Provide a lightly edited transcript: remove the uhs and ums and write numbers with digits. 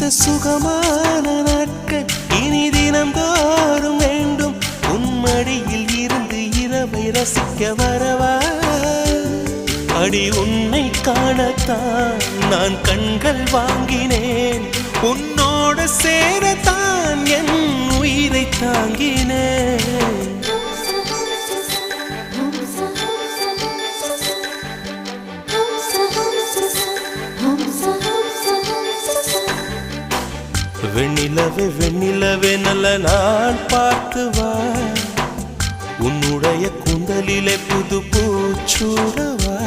சுகமான நாட்கள் இனி தினந்தோறும் வேண்டும். உன்மடியில் இருந்து இரவை ரசிக்க வரவா? அடி உன்னை காணத்தான் நான் கண்கள் வாங்கினேன். உன்னோட சேரத்தான் என் உயிரை தாங்கினேன். வெண்ணிலவே வெண்ணிலவே நல்ல நாள் பார்த்து வா. உன்னுடைய கூந்தலிலே புது பூச்சூடவா.